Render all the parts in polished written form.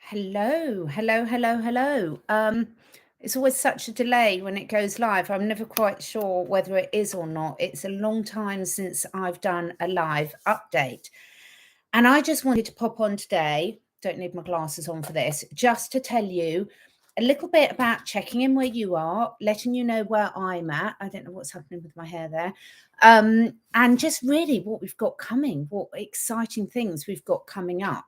Hello, hello, hello, hello. It's always such a delay when it goes live. I'm never quite sure whether it is or not. It's a long time since I've done a live update. And I just wanted to pop on today, don't need my glasses on for this, just to tell you a little bit about checking in where you are, letting you know where I'm at. I don't know what's happening with my hair there. And just really what we've got coming, what exciting things we've got coming up.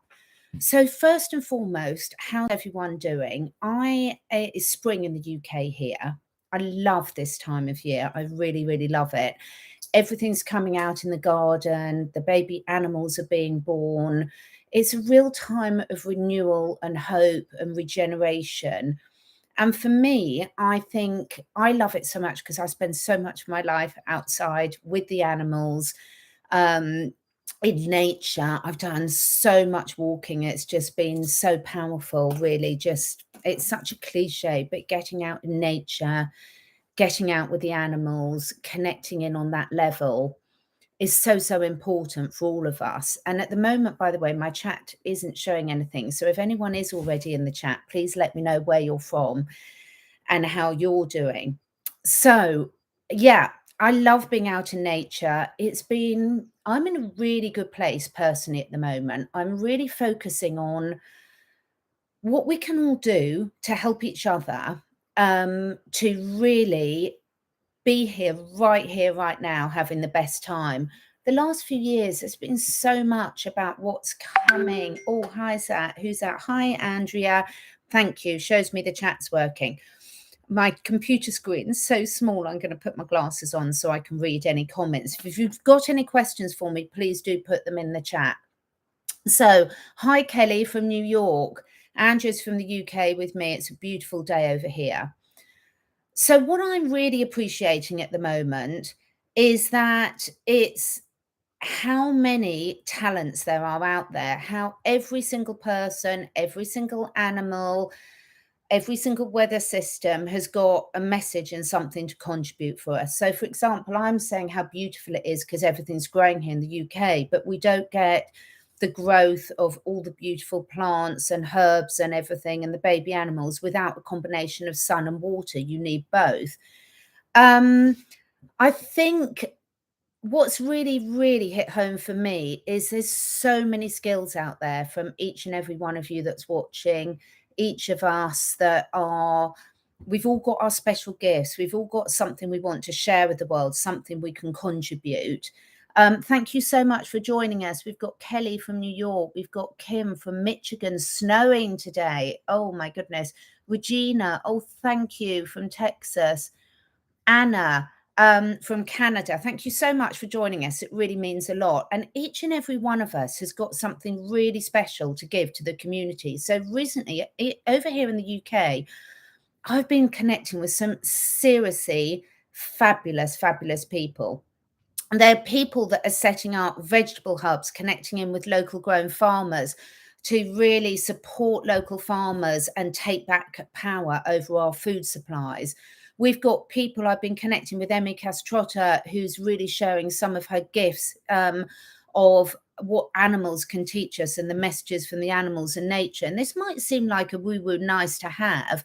So first and foremost, how's everyone doing? It's spring in the UK here. I love this time of year. I really, really love it. Everything's coming out in the garden. The baby animals are being born. It's a real time of renewal and hope and regeneration. And for me, I think I love it so much because I spend so much of my life outside with the animals. Um, in nature. I've done so much walking. It's just been so powerful, really. Just it's such a cliche, but getting out in nature, getting out with the animals, connecting in on that level is so, so important for all of us. And at the moment, by the way, my chat isn't showing anything. So if anyone is already in the chat, please let me know where you're from and how you're doing. So, yeah, I love being out in nature. I'm in a really good place personally at the moment. I'm really focusing on what we can all do to help each other, to really be here, right now, having the best time. The last few years, there's been so much about what's coming. Oh, hi, is that? Who's that? Hi, Andrea. Thank you. Shows me the chat's working. My computer screen is so small, I'm going to put my glasses on so I can read any comments. If you've got any questions for me, please do put them in the chat. So, hi, Kelly from New York. Andrew's from the UK with me. It's a beautiful day over here. So, what I'm really appreciating at the moment is that it's how many talents there are out there, how every single person, every single animal, every single weather system has got a message and something to contribute for us. So, for example, I'm saying how beautiful it is because everything's growing here in the UK, but we don't get the growth of all the beautiful plants and herbs and everything and the baby animals without a combination of sun and water. You need both. I think what's really, really hit home for me is there's so many skills out there from each and every one of you that's watching, each of us we've all got our special gifts. We've all got something we want to share with the world, something we can contribute. Thank you so much for joining us. We've got Kelly from New York. We've got Kim from Michigan, snowing today. Oh my goodness. Regina, oh, thank you, from Texas. Anna, from Canada. Thank you so much for joining us. It really means a lot. And each and every one of us has got something really special to give to the community. So recently, over here in the UK, I've been connecting with some seriously fabulous, fabulous people. And there are people that are setting up vegetable hubs, connecting in with local grown farmers to really support local farmers and take back power over our food supplies. We've got people, I've been connecting with Emmy Castrotta, who's really sharing some of her gifts of what animals can teach us and the messages from the animals and nature. And this might seem like a woo-woo nice to have,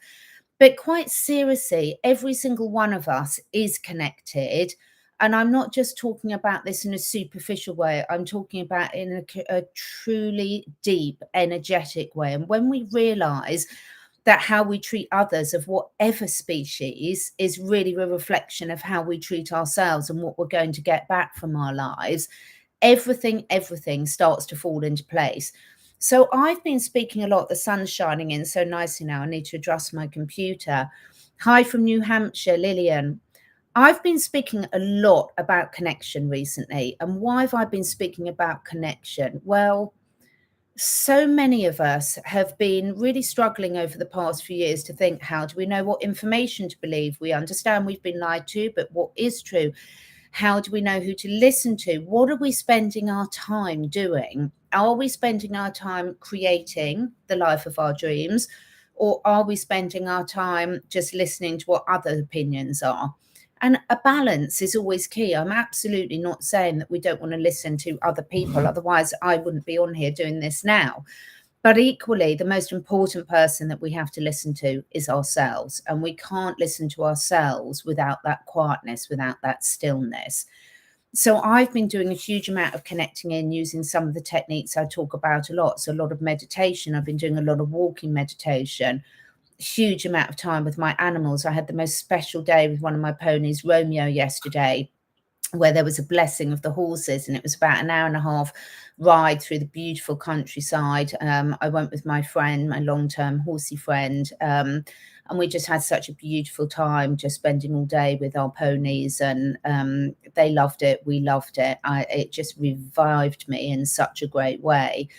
but quite seriously, every single one of us is connected. And I'm not just talking about this in a superficial way. I'm talking about in a truly deep, energetic way. And when we realize that how we treat others of whatever species is really a reflection of how we treat ourselves and what we're going to get back from our lives, everything starts to fall into place. So I've been speaking a lot. The sun's shining in so nicely now. I need to adjust my computer. Hi from New Hampshire, Lillian. I've been speaking a lot about connection recently. And why have I been speaking about connection? Well, so many of us have been really struggling over the past few years to think, how do we know what information to believe? We understand we've been lied to, but what is true? How do we know who to listen to? What are we spending our time doing? Are we spending our time creating the life of our dreams? Or are we spending our time just listening to what other opinions are? And a balance is always key. I'm absolutely not saying that we don't want to listen to other people. Otherwise, I wouldn't be on here doing this now. But equally, the most important person that we have to listen to is ourselves. And we can't listen to ourselves without that quietness, without that stillness. So I've been doing a huge amount of connecting in using some of the techniques I talk about a lot. So a lot of meditation. I've been doing a lot of walking meditation, huge amount of time with my animals. I had the most special day with one of my ponies, Romeo, yesterday, where there was a blessing of the horses, and it was about an hour and a half ride through the beautiful countryside. I went with my friend, my long-term horsey friend, and we just had such a beautiful time, just spending all day with our ponies, and they loved it. We loved it. It just revived me in such a great way.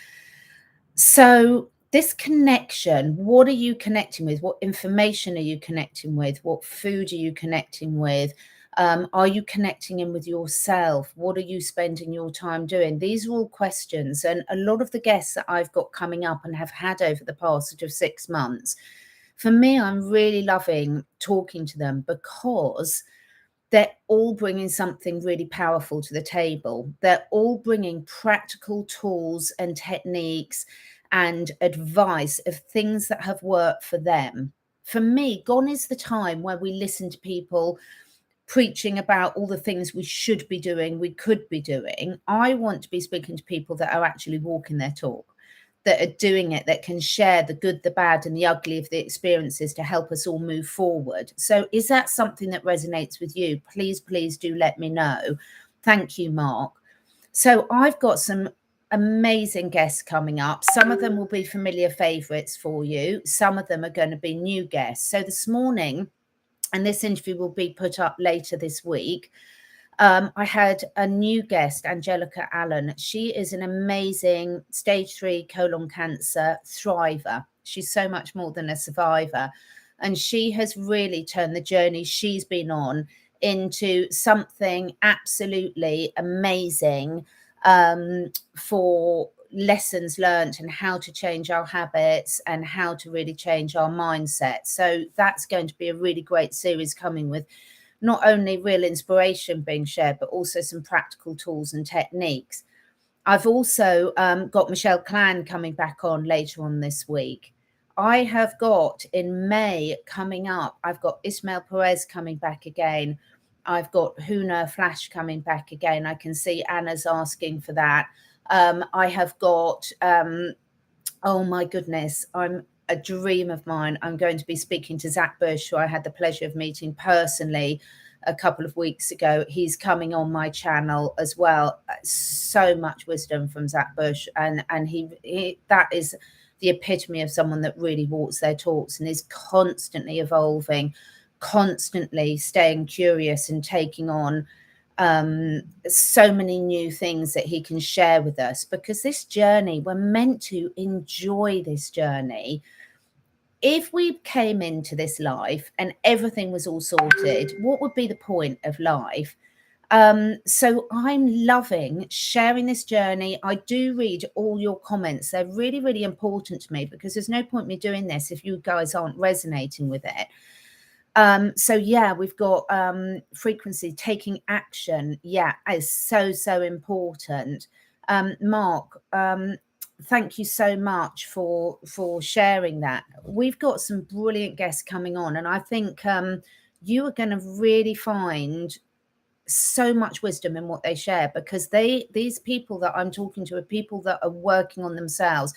So this connection, what are you connecting with? What information are you connecting with? What food are you connecting with? Are you connecting in with yourself? What are you spending your time doing? These are all questions. And a lot of the guests that I've got coming up and have had over the past sort of 6 months, for me, I'm really loving talking to them because they're all bringing something really powerful to the table. They're all bringing practical tools and techniques and advice of things that have worked for them. For me, gone is the time where we listen to people preaching about all the things we should be doing, we could be doing. I want to be speaking to people that are actually walking their talk, that are doing it, that can share the good, the bad, and the ugly of the experiences to help us all move forward. So is that something that resonates with you? Please, please do let me know. Thank you, Mark. So I've got some amazing guests coming up. Some of them will be familiar favorites for you. Some of them are going to be new guests. So this morning, and this interview will be put up later this week, I had a new guest, Angelica Allen. She is an amazing stage 3 colon cancer thriver. She's so much more than a survivor. And she has really turned the journey she's been on into something absolutely amazing, for lessons learned and how to change our habits and how to really change our mindset. So that's going to be a really great series coming with not only real inspiration being shared, but also some practical tools and techniques. I've also got Michelle Clan coming back on later on this week. I have got in May coming up, I've got Ismail Perez coming back again. I've got Huna Flash coming back again. I can see Anna's asking for that. I have got, oh my goodness, I'm a dream of mine. I'm going to be speaking to Zach Bush, who I had the pleasure of meeting personally a couple of weeks ago. He's coming on my channel as well. So much wisdom from Zach Bush, and he that is the epitome of someone that really walks their talks and is constantly evolving, constantly staying curious and taking on so many new things that he can share with us, because this journey, we're meant to enjoy this journey. If we came into this life and everything was all sorted, what would be the point of life? So I'm loving sharing this journey. I do read all your comments. They're really, really important to me, because there's no point me doing this if you guys aren't resonating with it. So yeah, we've got frequency, taking action. Yeah, is so important. Mark, thank you so much for sharing that. We've got some brilliant guests coming on, and I think you are going to really find so much wisdom in what they share, because these people that I'm talking to are people that are working on themselves,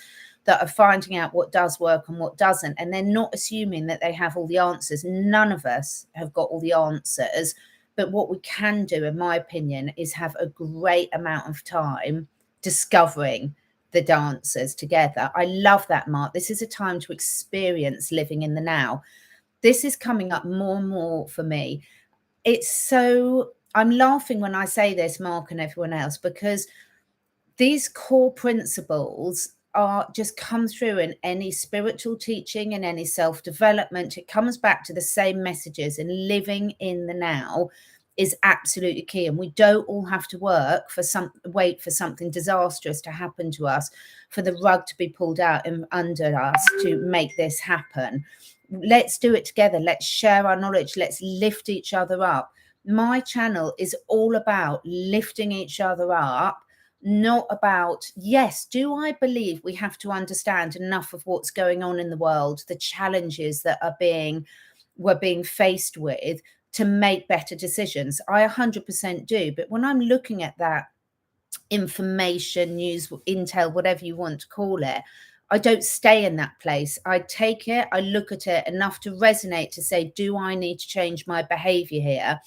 that are finding out what does work and what doesn't, and they're not assuming that they have all the answers. None of us have got all the answers, but what we can do, in my opinion, is have a great amount of time discovering the answers together. I love that, Mark. This is a time to experience living in the now. This is coming up more and more for me. It's so, I'm laughing when I say this, Mark, and everyone else, because these core principles are just come through in any spiritual teaching and any self-development. It comes back to the same messages, and living in the now is absolutely key. And we don't all have to wait for something disastrous to happen to us, for the rug to be pulled out and under us to make this happen. Let's do it together. Let's share our knowledge. Let's lift each other up. My channel is all about lifting each other up, not about, yes, do I believe we have to understand enough of what's going on in the world, the challenges that we're being faced with to make better decisions? I 100% do. But when I'm looking at that information, news, intel, whatever you want to call it, I don't stay in that place. I take it, I look at it enough to resonate to say, do I need to change my behavior here?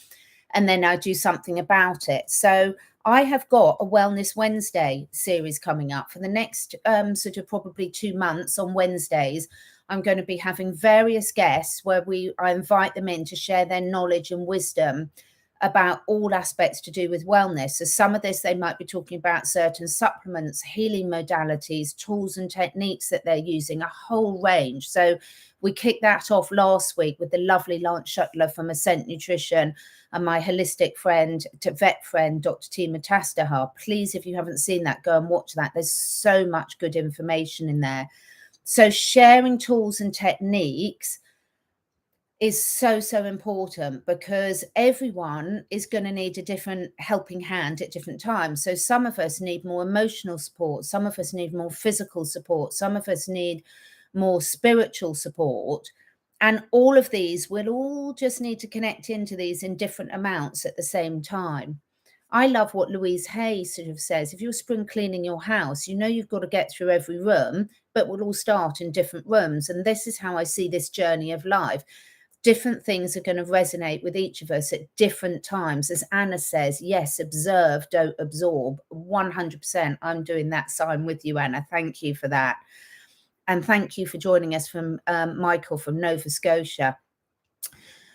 And then I do something about it. So I have got a Wellness Wednesday series coming up for the next sort of probably 2 months. On Wednesdays, I'm going to be having various guests where I invite them in to share their knowledge and wisdom about all aspects to do with wellness. So some of this, they might be talking about certain supplements, healing modalities, tools and techniques that they're using, a whole range. So we kicked that off last week with the lovely Lance Shuttler from Ascent Nutrition and my holistic friend, vet friend, Dr. Tima Tastaha. Please, if you haven't seen that, go and watch that. There's so much good information in there. So sharing tools and techniques is so important, because everyone is going to need a different helping hand at different times. So some of us need more emotional support, some of us need more physical support, some of us need more spiritual support, and all of these will all just need to connect into these in different amounts at the same time. I love what Louise Hay sort of says: if you're spring cleaning your house, you know you've got to get through every room, but we'll all start in different rooms. And this is how I see this journey of life. Different things are going to resonate with each of us at different times. As Anna says, yes, observe, don't absorb. 100%. I'm doing that sign with you, Anna. Thank you for that. And thank you for joining us from Michael from Nova Scotia.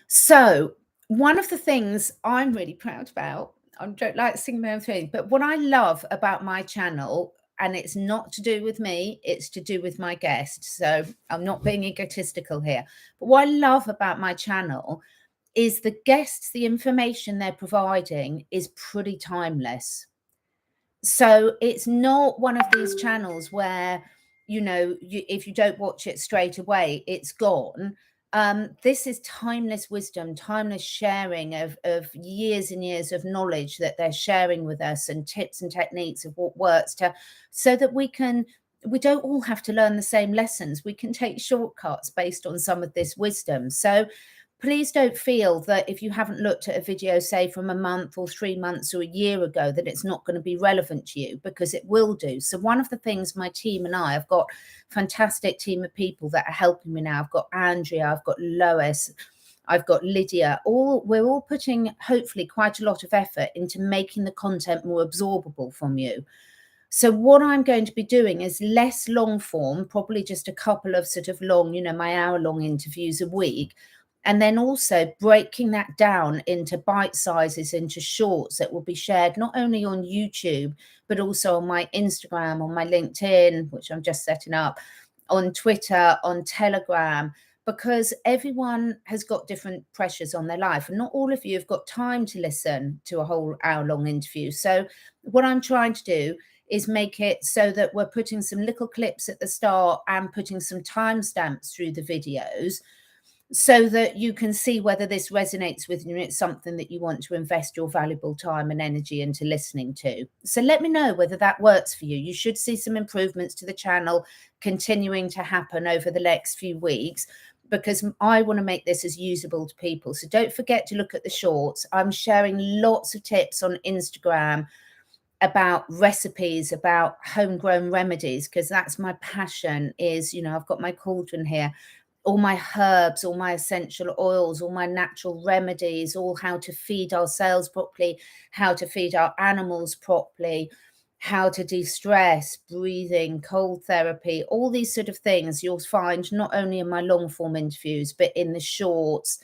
So one of the things I'm really proud about, I don't like singing my own thing, but what I love about my channel, and it's not to do with me, it's to do with my guests. So I'm not being egotistical here. But what I love about my channel is the guests, the information they're providing is pretty timeless. So it's not one of these channels where, you know, if you don't watch it straight away, it's gone. This is timeless wisdom, timeless sharing of years and years of knowledge that they're sharing with us, and tips and techniques of what works, so that we don't all have to learn the same lessons. We can take shortcuts based on some of this wisdom. So please don't feel that if you haven't looked at a video, say from a month or 3 months or a year ago, that it's not going to be relevant to you, because it will do. So one of the things my team and I've got a fantastic team of people that are helping me now. I've got Andrea, I've got Lois, I've got Lydia. We're all putting hopefully quite a lot of effort into making the content more absorbable from you. So what I'm going to be doing is less long form, probably just a couple of sort of long, my hour-long interviews a week. And then also breaking that down into bite sizes, into shorts that will be shared not only on YouTube, but also on my Instagram, on my LinkedIn, which I'm just setting up, on Twitter, on Telegram, because everyone has got different pressures on their life. And not all of you have got time to listen to a whole hour-long interview. So what I'm trying to do is make it so that we're putting some little clips at the start and putting some timestamps through the videos, so that you can see whether this resonates with you and it's something that you want to invest your valuable time and energy into listening to. So let me know whether that works for you. You should see some improvements to the channel continuing to happen over the next few weeks, because I want to make this as usable to people. So don't forget to look at the shorts. I'm sharing lots of tips on Instagram about recipes, about homegrown remedies, because that's my passion. Is, I've got my cauldron here, all my herbs, all my essential oils, all my natural remedies, all how to feed ourselves properly, how to feed our animals properly, how to de-stress, breathing, cold therapy, all these sort of things you'll find not only in my long form interviews, but in the shorts,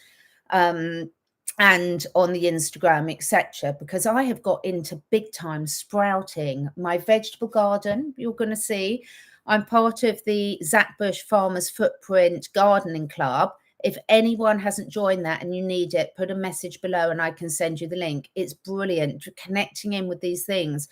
and on the Instagram, etc. Because I have got into big time sprouting. My vegetable garden, you're going to see. I'm part of the Zach Bush Farmers Footprint Gardening Club. If anyone hasn't joined that and you need it, put a message below and I can send you the link. It's brilliant for connecting in with these things.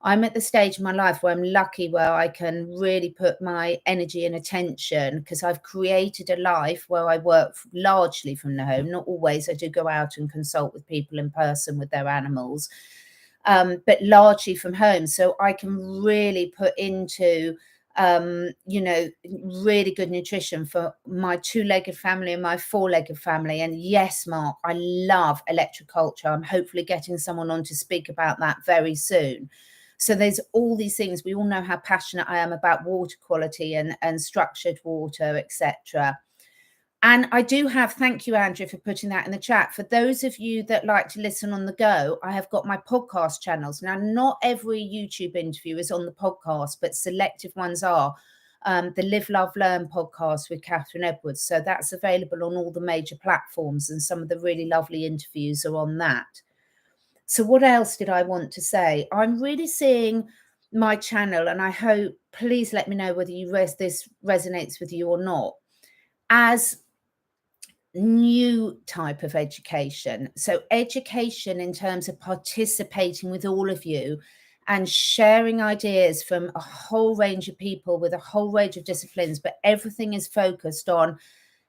I'm at the stage in my life where I'm lucky, where I can really put my energy and attention, because I've created a life where I work largely from the home. Not always. I do go out and consult with people in person with their animals. but largely from home. So I can really put into, you know, really good nutrition for my 2-legged family and my 4-legged family. And yes, Mark, I love electroculture. I'm hopefully getting someone on to speak about that very soon. So there's all these things. We all know how passionate I am about water quality and structured water, etc. And I do have, thank you, Andrew, for putting that in the chat. For those of you that like to listen on the go, I have got my podcast channels. Now, not every YouTube interview is on the podcast, but selective ones are. The Live, Love, Learn podcast with Catherine Edwards. So that's available on all the major platforms, and some of the really lovely interviews are on that. So what else did I want to say? I'm really seeing my channel, and I hope, please let me know whether this resonates with you or not, as new type of education. So education in terms of participating with all of you and sharing ideas from a whole range of people with a whole range of disciplines, but everything is focused on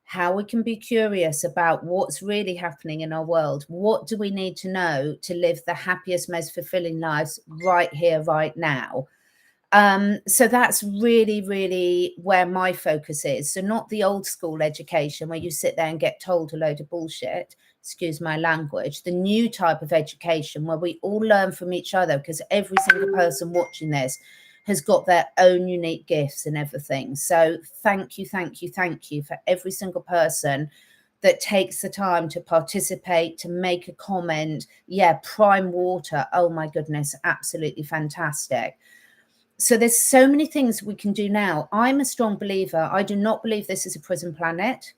how we can be curious about what's really happening in our world. What do we need to know to live the happiest, most fulfilling lives right here, right now? So that's really, really where my focus is. So not the old school education where you sit there and get told a load of bullshit, excuse my language, the new type of education where we all learn from each other, because every single person watching this has got their own unique gifts and everything. So thank you, thank you, thank you for every single person that takes the time to participate, to make a comment. Yeah, Prime Water, oh my goodness, absolutely fantastic. So there's so many things we can do now. I'm a strong believer. I do not believe this is a prison planet.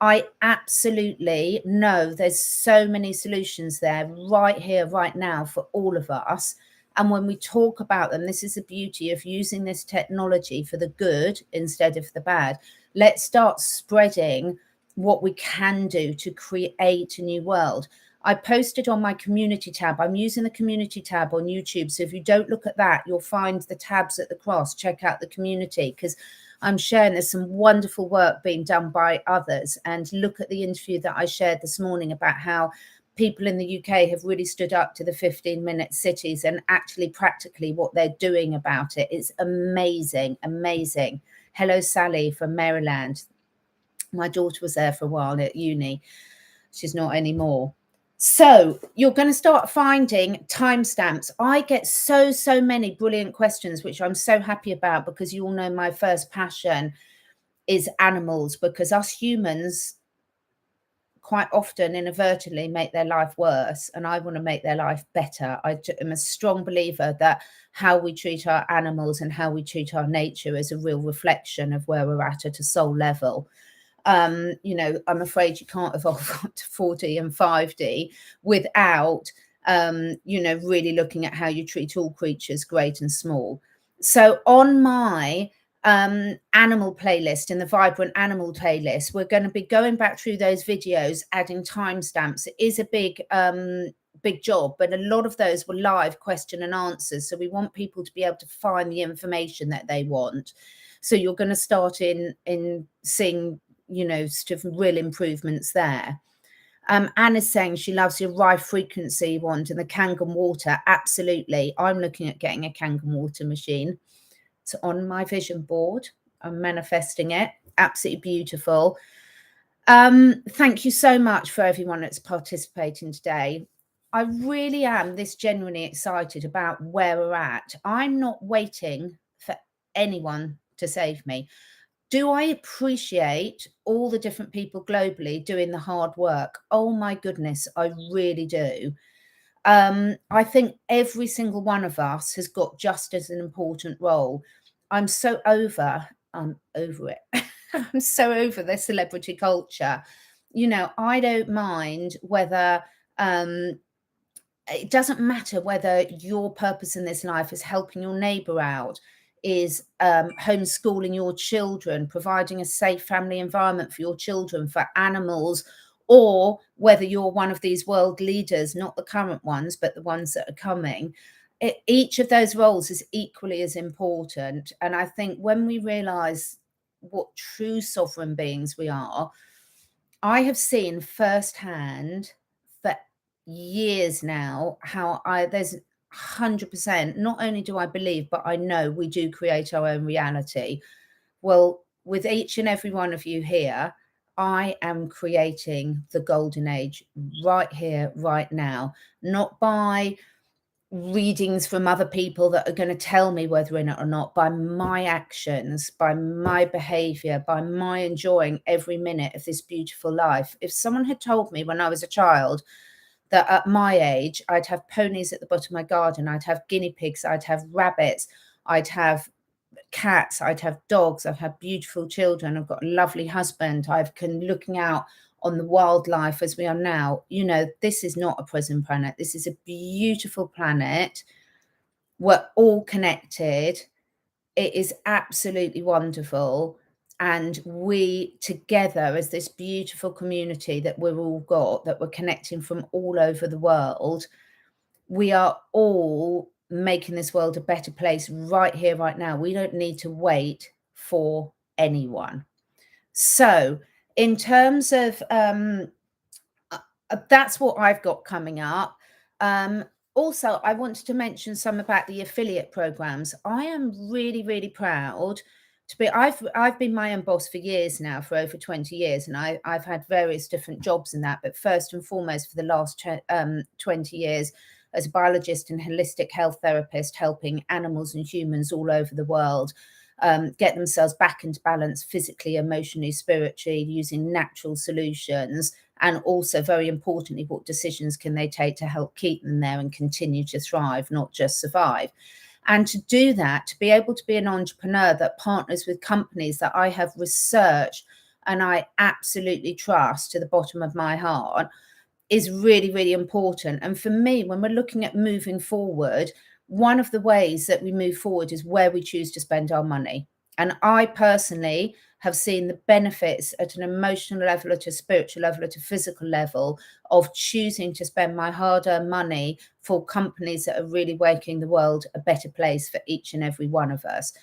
I absolutely know there's so many solutions there right here, right now for all of us. And when we talk about them, this is the beauty of using this technology for the good instead of the bad. Let's start spreading what we can do to create a new world. I posted on my community tab. I'm using the community tab on YouTube. So if you don't look at that, you'll find the tabs at the cross. Check out the community, because I'm sharing there's some wonderful work being done by others. And look at the interview that I shared this morning about how people in the UK have really stood up to the 15-minute cities and actually practically what they're doing about it. It's amazing, amazing. Hello, Sally from Maryland. My daughter was there for a while at uni. She's not anymore. So you're going to start finding timestamps. I get so many brilliant questions, which I'm so happy about, because you all know my first passion is animals, because us humans quite often inadvertently make their life worse, and I want to make their life better. I am a strong believer that how we treat our animals and how we treat our nature is a real reflection of where we're at a soul level. You know, I'm afraid you can't evolve up to 4D and 5D without, you know, really looking at how you treat all creatures, great and small. So on my animal playlist, in the Vibrant Animal playlist, we're going to be going back through those videos, adding timestamps. It is a big job, but a lot of those were live question and answers. So we want people to be able to find the information that they want. So you're going to start in seeing, you know, sort of real improvements there. Anna's saying she loves your rye frequency wand and the Kangen water. Absolutely. I'm looking at getting a Kangen water machine. It's on my vision board. I'm manifesting it. Absolutely beautiful. Thank you so much for everyone that's participating today. I really am genuinely excited about where we're at. I'm not waiting for anyone to save me. Do I appreciate all the different people globally doing the hard work? Oh my goodness, I really do. I think every single one of us has got just as an important role. I'm over it. I'm so over the celebrity culture. You know, I don't mind whether it doesn't matter whether your purpose in this life is helping your neighbor out, is homeschooling your children, providing a safe family environment for your children, for animals, or whether you're one of these world leaders, not the current ones, but the ones that are coming. Each of those roles is equally as important. And I think when we realize what true sovereign beings we are, I have seen firsthand for years now how 100%. Not only do I believe, but I know we do create our own reality. Well, with each and every one of you here, I am creating the golden age right here, right now, not by readings from other people that are going to tell me whether in it or not, by my actions, by my behavior, by my enjoying every minute of this beautiful life. If someone had told me when I was a child that at my age I'd have ponies at the bottom of my garden, I'd have guinea pigs, I'd have rabbits, I'd have cats, I'd have dogs, I've had beautiful children, I've got a lovely husband, I've been looking out on the wildlife as we are now. You know, this is not a prison planet. This is a beautiful planet. We're all connected. It is absolutely wonderful. And we together as this beautiful community that we've all got, that we're connecting from all over the world, we are all making this world a better place right here, right now. We don't need to wait for anyone. So in terms of that's what I've got coming up. Also, I wanted to mention some about the affiliate programs. I am really, really proud to be. I've been my own boss for years now, for over 20 years, and I've had various different jobs in that. But first and foremost, for the last 20 years, as a biologist and holistic health therapist, helping animals and humans all over the world get themselves back into balance physically, emotionally, spiritually, using natural solutions. And also, very importantly, what decisions can they take to help keep them there and continue to thrive, not just survive. And to do that, to be able to be an entrepreneur that partners with companies that I have researched and I absolutely trust to the bottom of my heart, is really, really important. And for me, when we're looking at moving forward, one of the ways that we move forward is where we choose to spend our money. And I personally have seen the benefits at an emotional level, at a spiritual level, at a physical level of choosing to spend my hard-earned money for companies that are really making the world a better place for each and every one of us.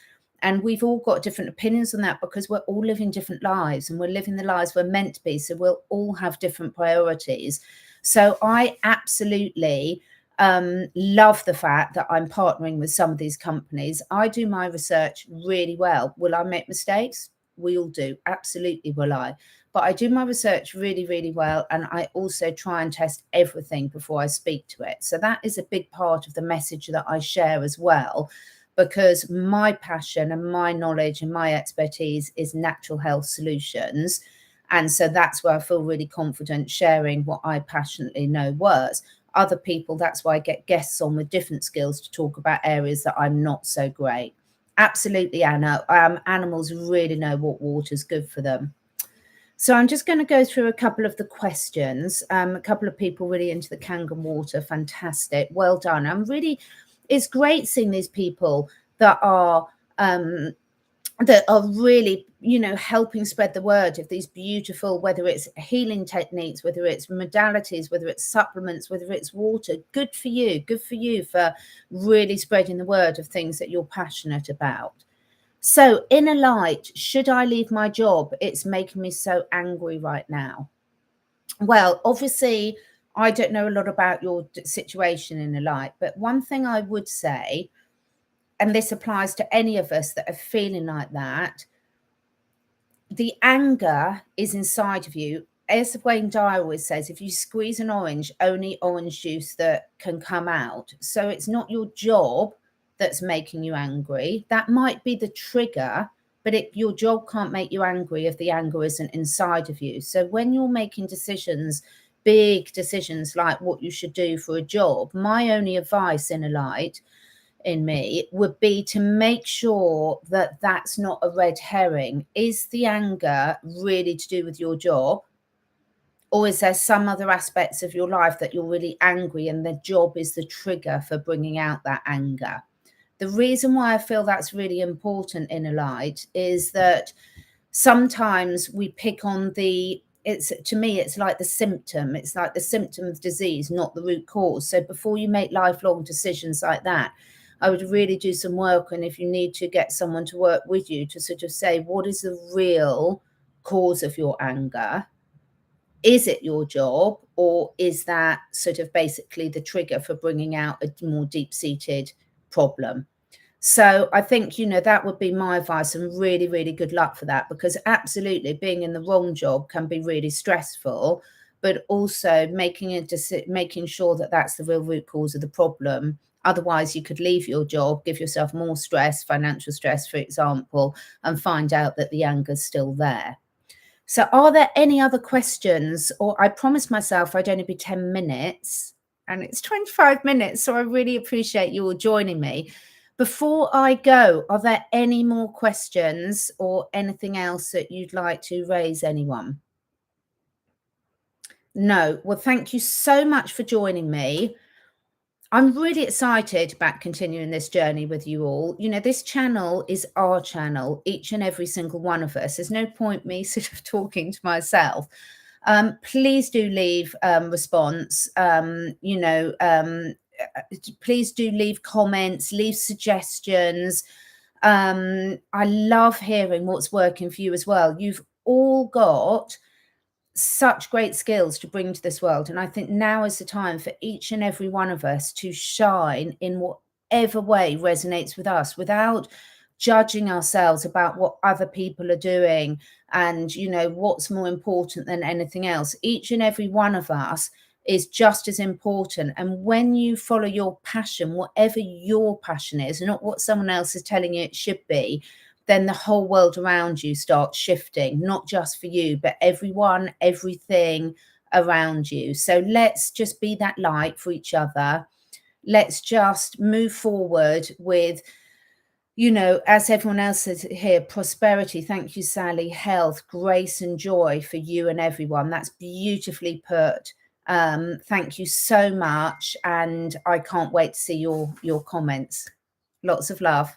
And we've all got different opinions on that because we're all living different lives and we're living the lives we're meant to be. So we'll all have different priorities. So I absolutely love the fact that I'm partnering with some of these companies. I do my research really well. Will I make mistakes? We all do. Absolutely will I. But I do my research really, really well. And I also try and test everything before I speak to it. So that is a big part of the message that I share as well, because my passion and my knowledge and my expertise is natural health solutions. And so that's where I feel really confident sharing what I passionately know works. Other people, that's why I get guests on with different skills to talk about areas that I'm not so great. Absolutely, Anna. Animals really know what water's good for them. So I'm just going to go through a couple of the questions. A couple of people really into the Kangen water. Fantastic. Well done. It's great seeing these people that are really, helping spread the word of these beautiful, whether it's healing techniques, whether it's modalities, whether it's supplements, whether it's water. Good for you for really spreading the word of things that you're passionate about. So inner light, should I leave my job? It's making me so angry right now. Well, obviously, I don't know a lot about your situation, inner light, but one thing I would say, and this applies to any of us that are feeling like that, the anger is inside of you. As Wayne Dyer always says, if you squeeze an orange, only orange juice that can come out. So it's not your job that's making you angry. That might be the trigger, but your job can't make you angry if the anger isn't inside of you. So when you're making decisions, big decisions like what you should do for a job, my only advice, inner light, in me would be to make sure that that's not a red herring. Is the anger really to do with your job? Or is there some other aspects of your life that you're really angry and the job is the trigger for bringing out that anger? The reason why I feel that's really important, inner light, is that sometimes we pick on to me, it's like the symptom. It's like the symptom of disease, not the root cause. So before you make lifelong decisions like that, I would really do some work. And if you need to get someone to work with you to sort of say, what is the real cause of your anger? Is it your job? or is that sort of basically the trigger for bringing out a more deep-seated problem? So I think, you know, that would be my advice, and really, really good luck for that, because absolutely being in the wrong job can be really stressful, but also making sure that that's the real root cause of the problem. Otherwise, you could leave your job, give yourself more stress, financial stress, for example, and find out that the anger's still there. So are there any other questions? Or I promised myself I'd only be 10 minutes, and it's 25 minutes. So I really appreciate you all joining me. Before I go, are there any more questions or anything else that you'd like to raise, anyone? No. Well, thank you so much for joining me. I'm really excited about continuing this journey with you all. You know, this channel is our channel, each and every single one of us. There's no point me sort of talking to myself. Please do leave response. Please do leave comments, leave suggestions. I love hearing what's working for you as well. You've all got such great skills to bring to this world. And I think now is the time for each and every one of us to shine in whatever way resonates with us, without judging ourselves about what other people are doing and, you know, what's more important than anything else. Each and every one of us is just as important. And when you follow your passion, whatever your passion is, not what someone else is telling you it should be, then the whole world around you starts shifting, not just for you, but everyone, everything around you. So let's just be that light for each other. Let's just move forward with, you know, as everyone else says here, prosperity. Thank you, Sally. Health, grace, and joy for you and everyone. That's beautifully put. Thank you so much. And I can't wait to see your comments. Lots of love.